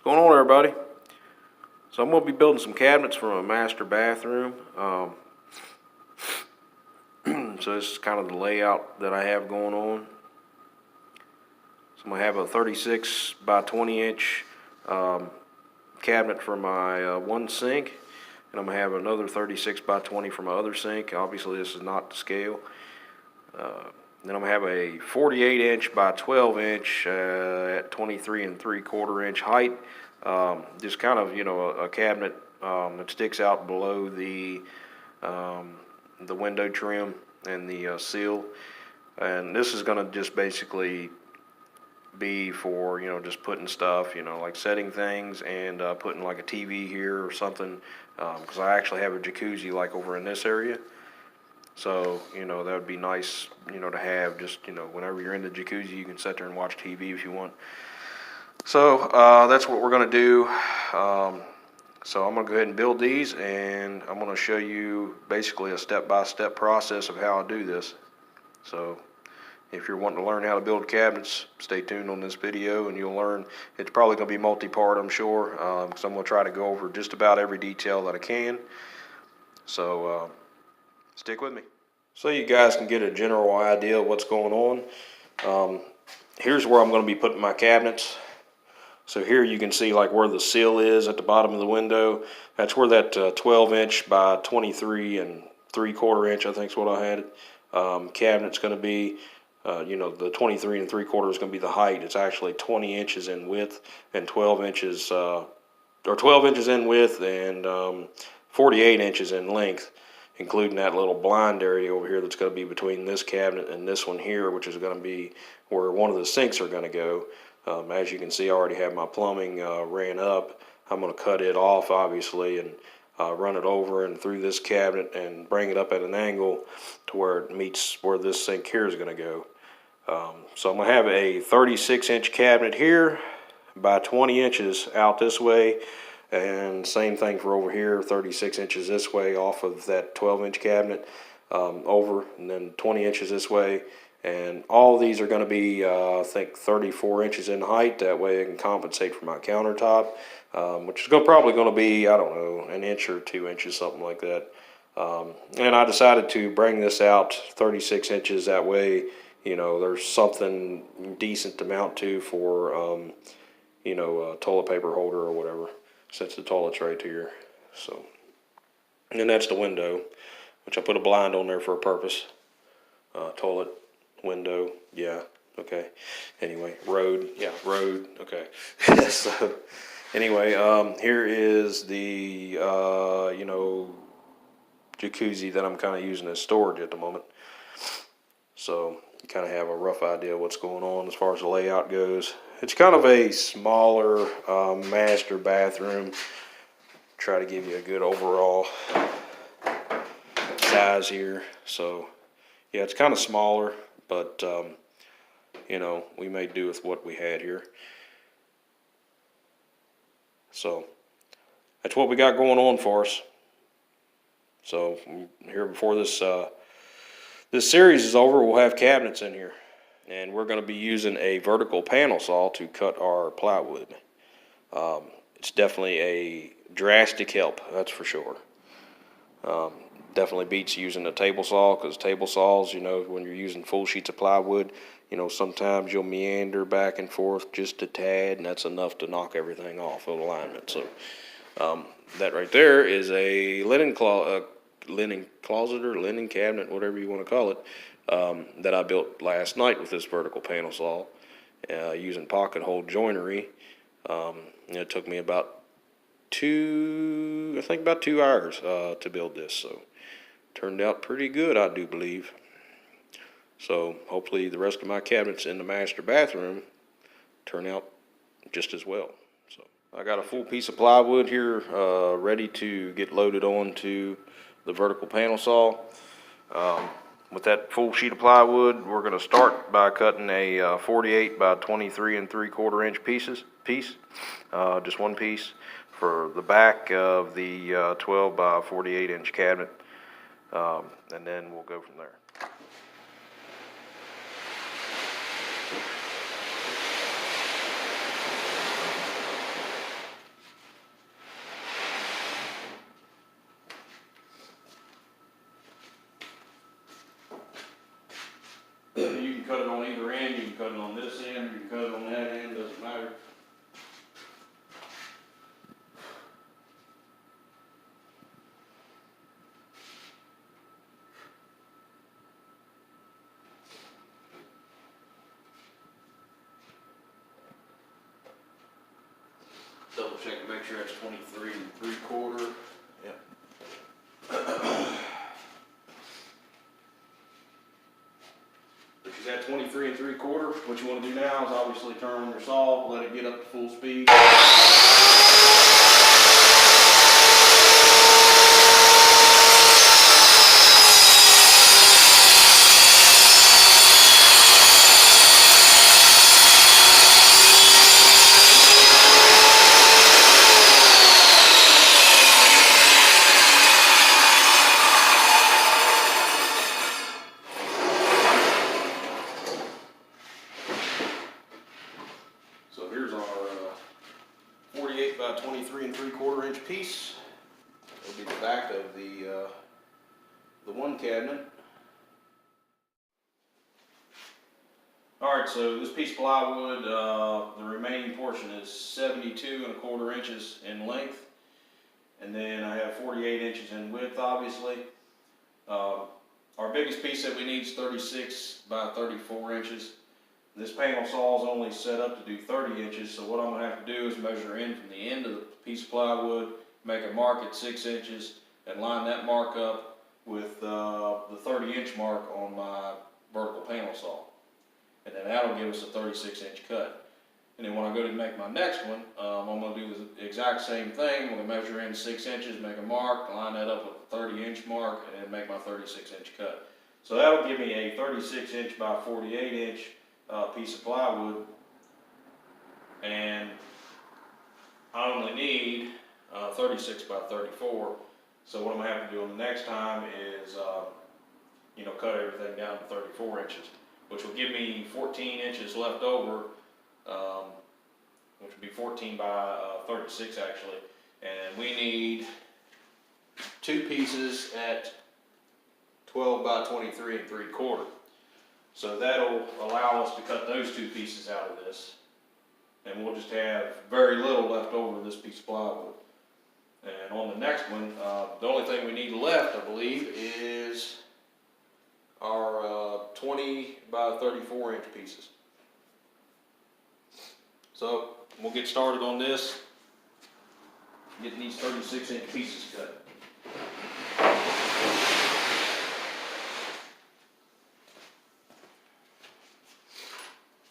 What's going on, everybody? So I'm going to be building some cabinets for a master bathroom. So this is kind of the layout that I have going on. So I'm going to have a 36 by 20 inch cabinet for my one sink. And I'm going to have another 36 by 20 for my other sink. Obviously this is not to scale. Then I'm going to have a 48 inch by 12 inch at 23 3/4 inch height. Just kind of, a cabinet that sticks out below the window trim and the seal. And this is going to just basically be for, just putting stuff, like setting things and putting like a TV here or something. Because I actually have a jacuzzi like over in this area. So, that would be nice, to have just, whenever you're in the jacuzzi, you can sit there and watch TV if you want. So, that's what we're going to do. So I'm going to go ahead and build these, and I'm going to show you basically a step-by-step process of how I do this. So, if you're wanting to learn how to build cabinets, stay tuned on this video, and you'll learn. It's probably going to be multi-part, I'm sure, because I'm going to try to go over just about every detail that I can. So, stick with me. So you guys can get a general idea of what's going on. Here's where I'm going to be putting my cabinets. So here you can see like where the sill is at the bottom of the window. That's where that 12 inch by 23 3/4 inch, I think is what I had, cabinet's going to be. The 23 3/4 is going to be the height. It's actually 20 inches in width and 12 inches, or 12 inches in width and 48 inches in length, including that little blind area over here that's going to be between this cabinet and this one here, which is going to be where one of the sinks are going to go. As you can see, I already have my plumbing ran up. I'm going to cut it off, obviously, and run it over and through this cabinet and bring it up at an angle to where it meets where this sink here is going to go. So I'm going to have a 36 inch cabinet here by 20 inches out this way. And same thing for over here, 36 inches this way off of that 12 inch cabinet over, and then 20 inches this way. And all these are going to be, I think, 34 inches in height. That way I can compensate for my countertop, which is probably going to be, I don't know, an inch or 2 inches, something like that. And I decided to bring this out 36 inches. That way, there's something decent to mount to for, a toilet paper holder or whatever, since the toilet's right here. So, and that's the window, which I put a blind on there for a purpose. Toilet, window, yeah, okay. Anyway, road, yeah, road, okay. So, anyway, here is the, jacuzzi that I'm kind of using as storage at the moment. So, you kind of have a rough idea of what's going on as far as the layout goes. It's kind of a smaller master bathroom. Try to give you a good overall size here. So, yeah, it's kind of smaller, but, we may do with what we had here. So, that's what we got going on for us. So, here before this series is over, we'll have cabinets in here. And we're going to be using a vertical panel saw to cut our plywood. It's definitely a drastic help, that's for sure. Definitely beats using a table saw, because table saws, when you're using full sheets of plywood, sometimes you'll meander back and forth just a tad, and that's enough to knock everything off of alignment. So that right there is a linen closet or linen cabinet, whatever you want to call it, that I built last night with this vertical panel saw using pocket hole joinery. It took me about 2 hours to build this, so turned out pretty good, I do believe. So hopefully the rest of my cabinets in the master bathroom turn out just as well. So I got a full piece of plywood here ready to get loaded onto the vertical panel saw. With that full sheet of plywood, we're going to start by cutting a 48 by 23 3/4 inch piece, just one piece for the back of the 12 by 48 inch cabinet, and then we'll go from there. cut it on either end, you can cut it on this end, or you can cut it on that end, doesn't matter. Double check and make sure it's 23 3/4. Yep. If she's at 23 3/4, what you want to do now is obviously turn on your saw, let it get up to full speed. So here's our 48 by 23 3/4 inch piece. It'll be the back of the one cabinet. All right, so this piece of plywood, the remaining portion is 72 1/4 inches in length, and then I have 48 inches in width, obviously. Our biggest piece that we need is 36 by 34 inches. This panel saw is only set up to do 30 inches, so what I'm going to have to do is measure in from the end of the piece of plywood, make a mark at 6 inches, and line that mark up with the 30-inch mark on my vertical panel saw. And then that'll give us a 36-inch cut. And then when I go to make my next one, I'm going to do the exact same thing. I'm going to measure in 6 inches, make a mark, line that up with a 30-inch mark, and then make my 36-inch cut. So that'll give me a 36-inch by 48-inch piece of plywood, and I only need 36 by 34. So what I'm going to have to do on the next time is, cut everything down to 34 inches, which will give me 14 inches left over, which would be 14 by 36 actually. And we need two pieces at 12 by 23 3/4. So that'll allow us to cut those two pieces out of this, and we'll just have very little left over in this piece of plywood. And on the next one, the only thing we need left, I believe, is our 20 by 34 inch pieces. So we'll get started on this, getting these 36-inch pieces cut.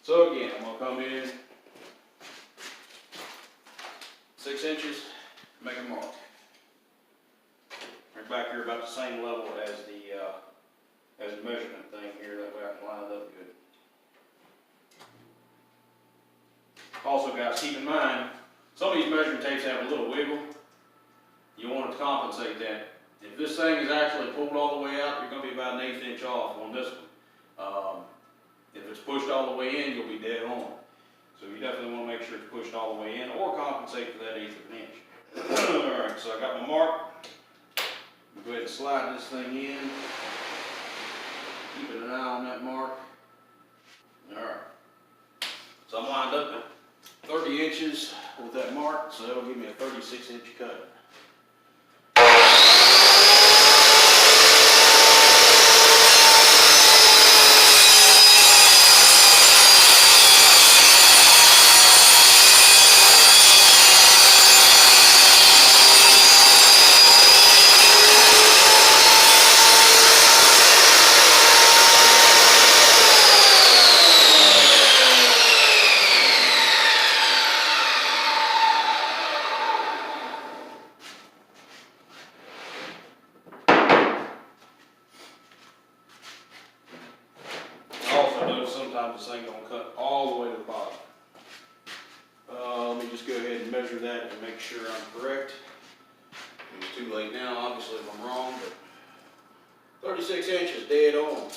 So again, I'm going to come in 6 inches, make a mark. Right back here about the same level as the measurement thing here, that way I can line it up good. Also guys, keep in mind, some of these measuring tapes have a little wiggle. You want to compensate that. If this thing is actually pulled all the way out, you're going to be about 1/8 inch off on this one. If it's pushed all the way in, you'll be dead on. So you definitely want to make sure it's pushed all the way in, or compensate for that 1/8 of an inch. Alright, so I got my mark. Go ahead and slide this thing in. Keeping an eye on that mark. Alright. So I'm lined up at 30 inches with that mark, so that'll give me a 36-inch cut. Sometimes this ain't going to cut all the way to the bottom. Let me just go ahead and measure that and make sure I'm correct. It's too late now, obviously, if I'm wrong, but 36 inches dead on.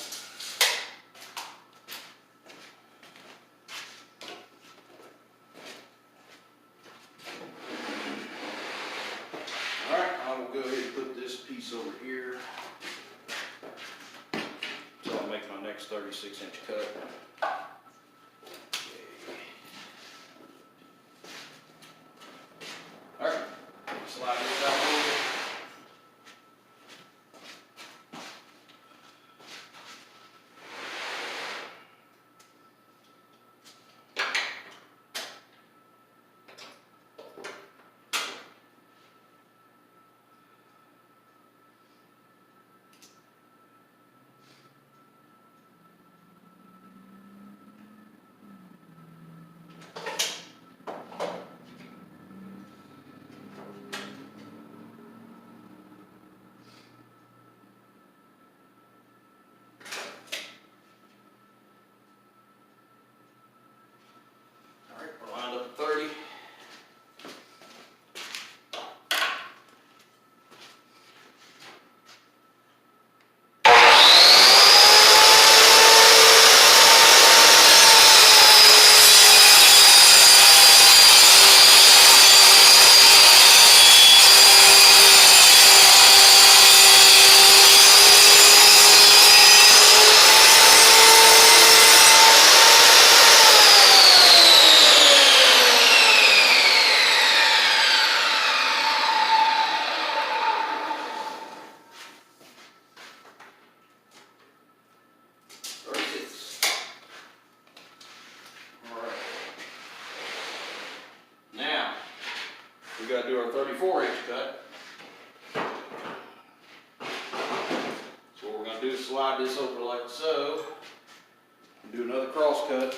Alright, I will go ahead and put this piece over here. So I'll make my next 36-inch cut. All right, slide this out a little bit. We're lined up at 30. We got to do our 34-inch cut. So what we're going to do is slide this over like so, and do another cross cut,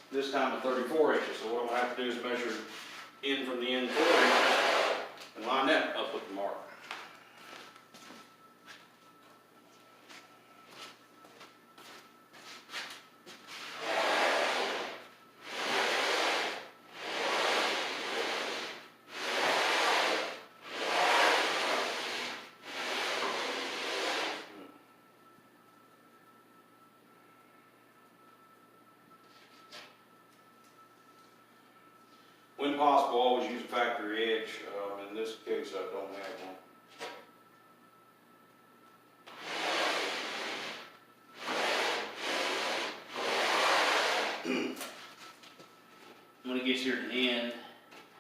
this time at 34 inches. So what I'm going to have to do is measure in from the end 4 inches and line that up with the mark. When possible, always use a factory edge. In this case, I don't have one. When it gets here to the end,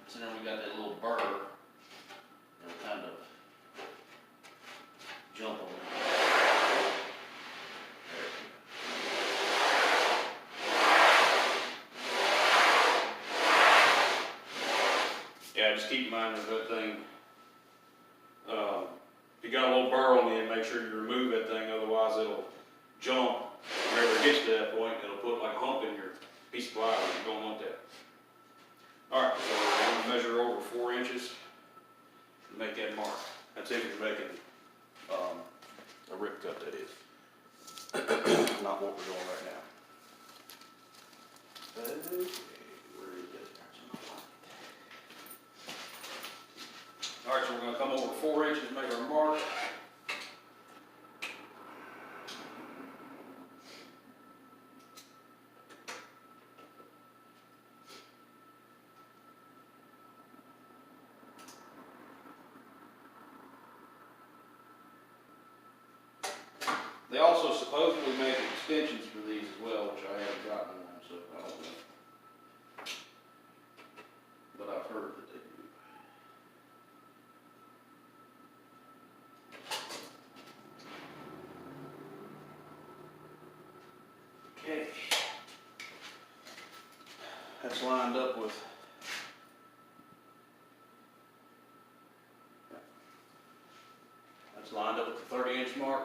so then we got that little burr. It'll kind of jump on it. Yeah, just keep in mind with that thing, if you got a little burr on the end, make sure you remove that thing, otherwise it'll jump. Whenever it gets to that point, it'll put like a hump in your piece of plywood. You don't want that. Alright, so we're going to measure over 4 inches and make that mark. That's if you're making a rip cut, that is. Not what we're doing right now. Okay, where is that? Alright, so we're going to come over 4 inches and make our mark. They also supposedly make extensions for these as well, which I haven't gotten one, so I don't know. But I've heard that they do. Okay. That's lined up with the 30-inch mark.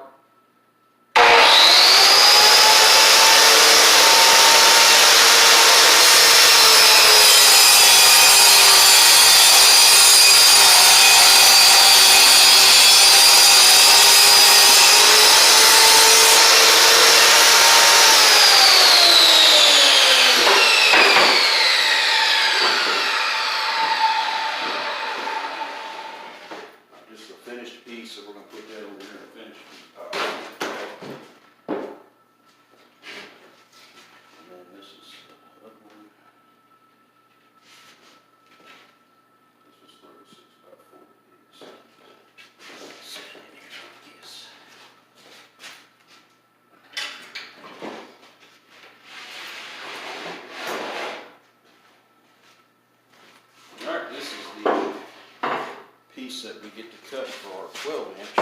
piece that we get to cut for our 12-inch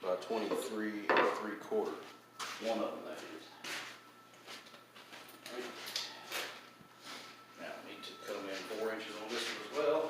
by 23 3/4. One of them, that is. Right. Now I need to come in 4 inches on this one as well.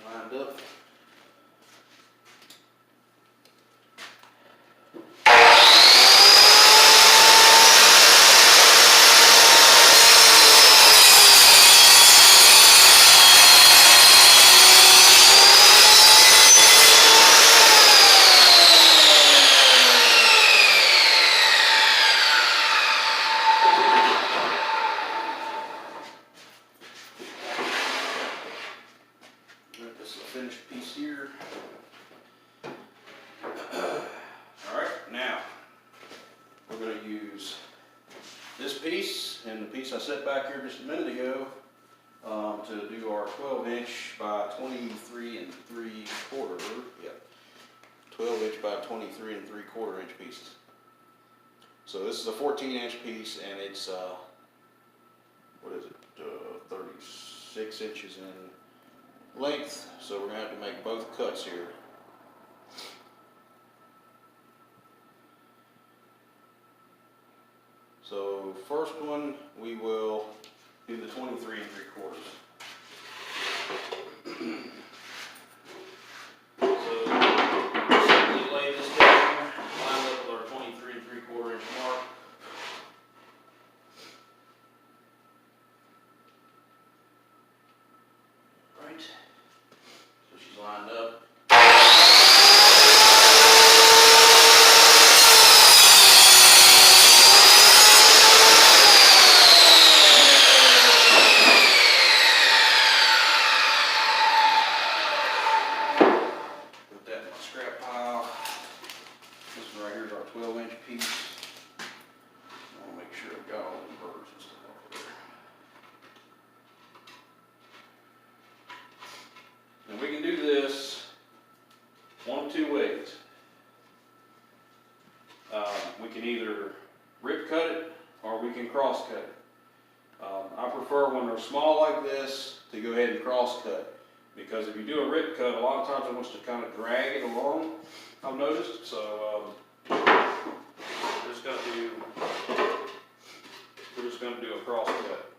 Lined up. This is a finished piece here. Alright, now we're going to use this piece and the piece I set back here just a minute ago to do our 12-inch by 23 3/4. Yeah, 12-inch by 23 3/4 inch pieces. So this is a 14-inch piece, and it's what is it? 36 inches in length, so we're going to have to make both cuts here. So first one, we will do the 23 3/4. So simply lay this down, line up with our 23 3/4 inch mark. Right. So she's lined up. Put that in my scrap pile. This one right here is our 12-inch piece. I want to make sure I've got all the birds and stuff over there. And we can do this one of two ways. We can either rip cut it or we can cross cut it. I prefer when they're small like this to go ahead and cross cut, because if you do a rip cut, a lot of times it wants to kind of drag it along, I've noticed. So we're just going to do a cross cut.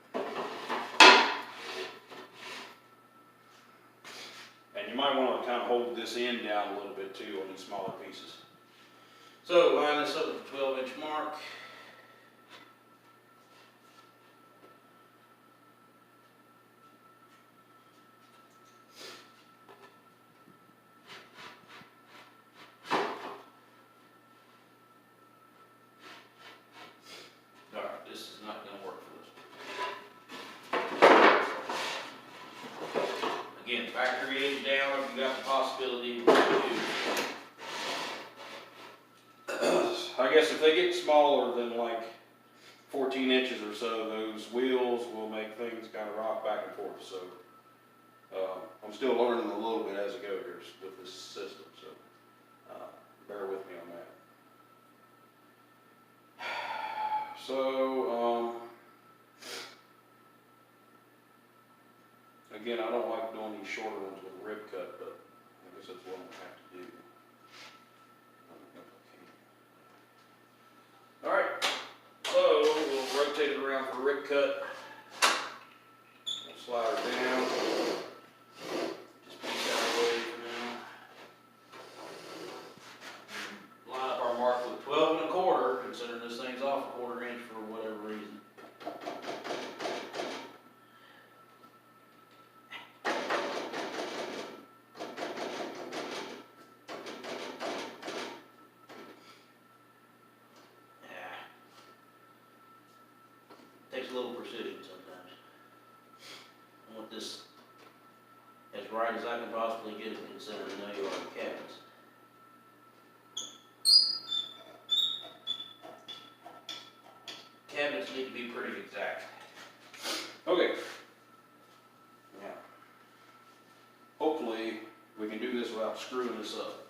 And you might want to kind of hold this end down a little bit too on these smaller pieces. So line this up with the 12-inch mark. Alright, this is not going to work for this. Again, factory edge down if you got the possibility to do. I guess if they get smaller than like 14 inches or so, those wheels will make things kind of rock back and forth. So I'm still learning a little bit as I go here with this system. So bear with me on that. So again, I don't like doing these shorter ones with a rib cut, but I guess that's what I'm going to have to do. Alright, so we'll rotate it around for a rib cut. We'll slide her down. Just piece that away for now. Line up our mark with 12 1/4, considering this thing's off a 1/4 inch for whatever reason. Takes a little precision sometimes. I want this as right as I can possibly get it, considering I know you are the cabinets. Cabinets need to be pretty exact. Okay. Now, hopefully we can do this without screwing this up.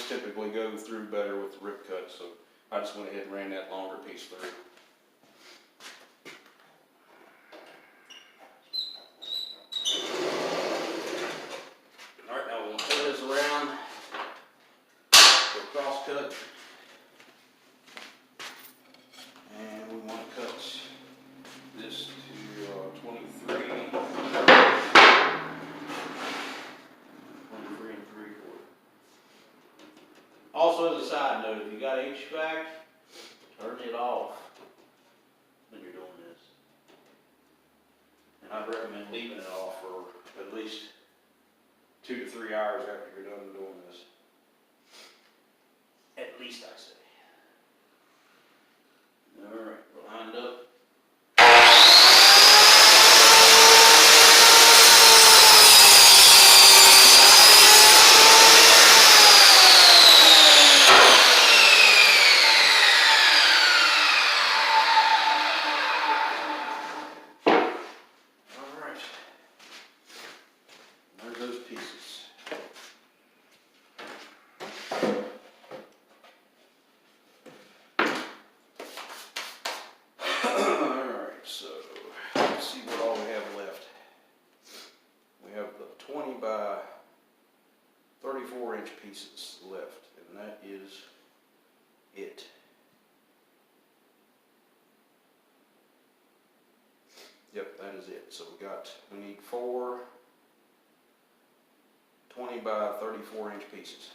Typically go through better with the rip cut, so I just went ahead and ran that longer piece through. Alright, now we're going to turn this around, go cross cut, and we want to cut this to 23 and 3/4. Also, as a side note, if you got HVAC, turn it off when you're doing this. And I'd recommend leaving it off for at least 2 to 3 hours after you're done doing this. At least I say. Alright, we're lined up. Those pieces. Alright, so let's see what all we have left. We have the 20 by 34 inch pieces left, and that is it. Yep, that is it. So we need 4 20 by 34 inch pieces.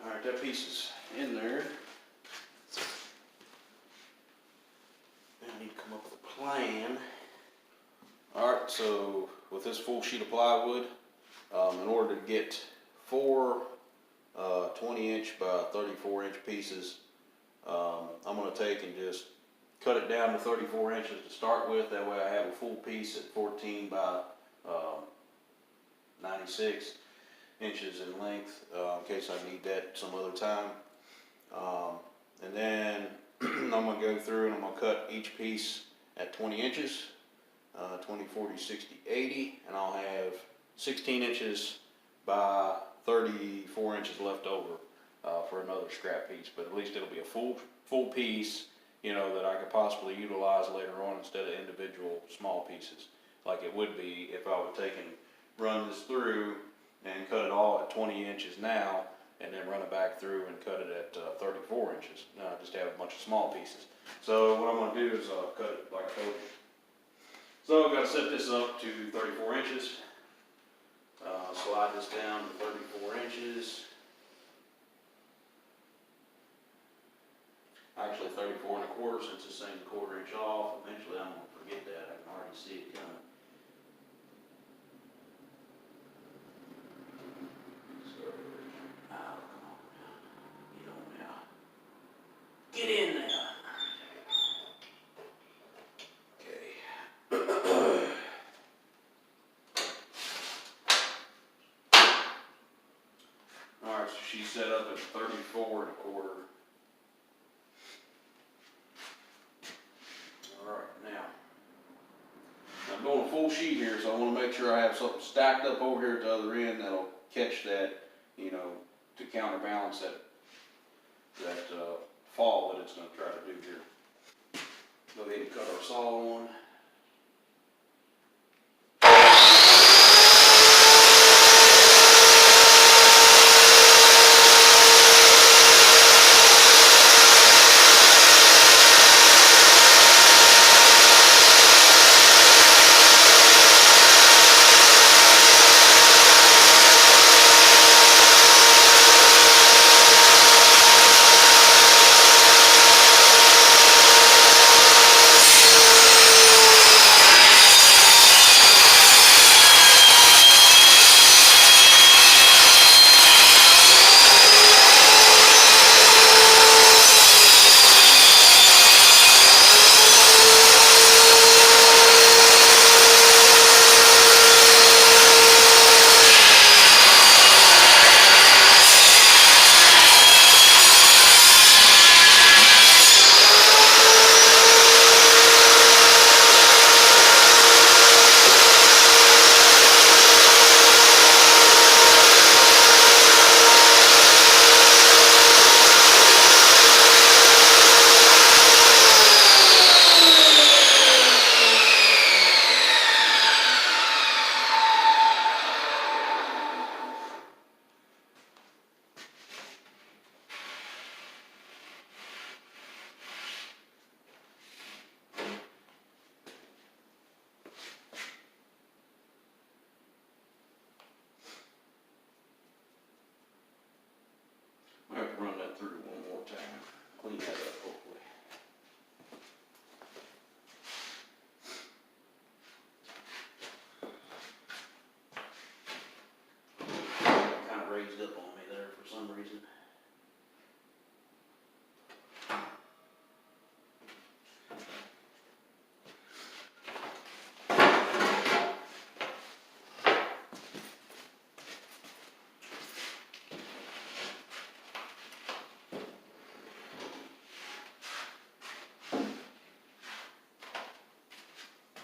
Alright, that piece is in there. I need to come up with a plan. Alright, so with this full sheet of plywood, in order to get 4 20 inch by 34 inch pieces, I'm going to take and just cut it down to 34 inches to start with. That way I have a full piece at 14 by 96 inches in length, in case I need that some other time. And then I'm going to go through and I'm going to cut each piece at 20 inches, 20, 40, 60, 80, and I'll have 16 inches by 34 inches left over for another scrap piece. But at least it'll be a full piece, you know, that I could possibly utilize later on instead of individual small pieces, like it would be if I would take and run this through and cut it all at 20 inches now, and then run it back through and cut it at 34 inches. Now I just have a bunch of small pieces. So what I'm going to do is cut it like I told you. So I've got to set this up to 34 inches. Slide this down to 34 inches. Actually 34 1/4, since it's saying 1/4 inch off. Eventually I'm going to forget that. I can already see it coming. So, come on now. she's set up at 34 1/4. Alright, now, I'm doing a full sheet here, so I want to make sure I have something stacked up over here at the other end that'll catch that, you know, to counterbalance that fall that it's going to try to do here. Go ahead and cut our saw on. I have to run that through one more time. Clean that up, hopefully. Kind of raised up on me there for some reason.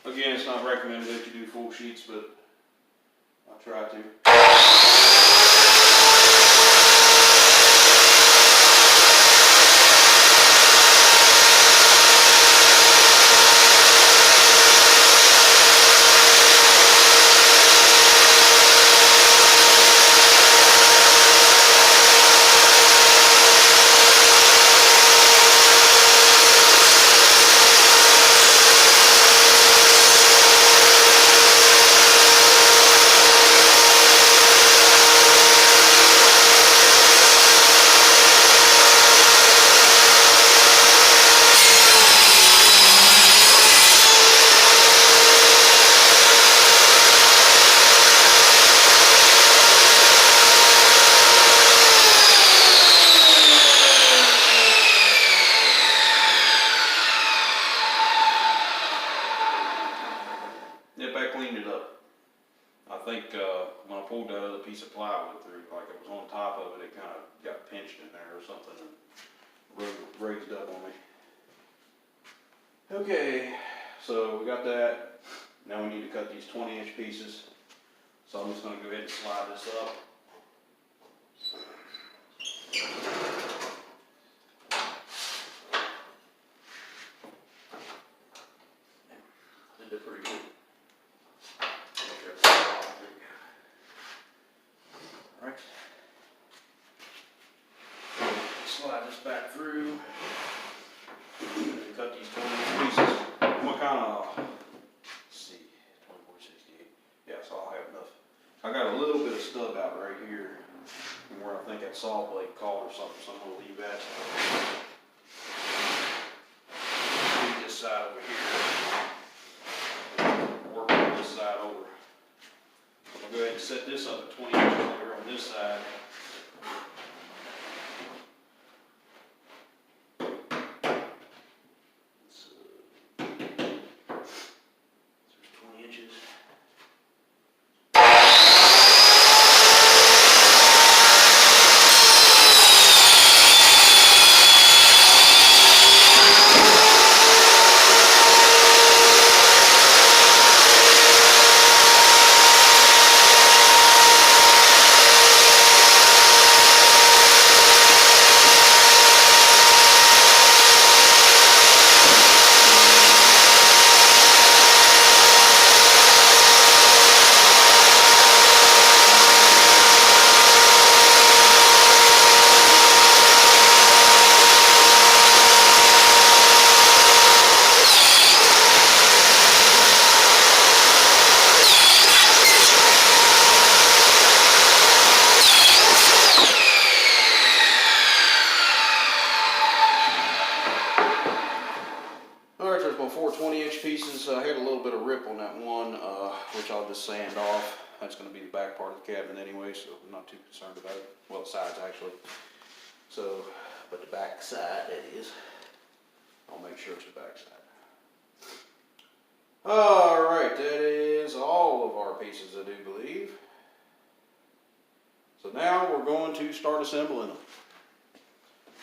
Again, it's not recommended that you do full sheets, but I'll try to. Yep, I cleaned it up. I think when I pulled that other piece of plywood through, like it was on top of it, it kind of got pinched in there or something and raised up on me. Okay, so we got that. Now we need to cut these 20-inch pieces. So I'm just going to go ahead and slide this up. Did it pretty good. Alright. Slide this back through. And cut these 20-inch pieces. What kind of, let's see, 2468. Yeah, so I'll have enough. I got a little bit of stub out right here from where I think that saw blade caught or something, so I'm going to leave that. Leave this side over here. Work on this side over. So I'll go ahead and set this up at 20 inches over on this side. on that one, which I'll just sand off. That's gonna be the back part of the cabinet anyway, so I'm not too concerned about it. Well, the sides actually. So, but the back side, that is. I'll make sure it's the back side. Alright, that is all of our pieces, I do believe. So now we're going to start assembling them.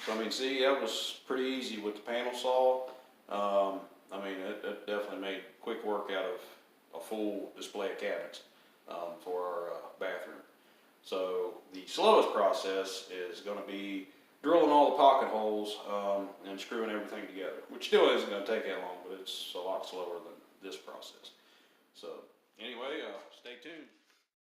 So I mean, see, that was pretty easy with the panel saw. I mean, it definitely made quick work out of a full display of cabinets for our bathroom. So the slowest process is going to be drilling all the pocket holes and screwing everything together, which still isn't going to take that long, but it's a lot slower than this process. So anyway, stay tuned.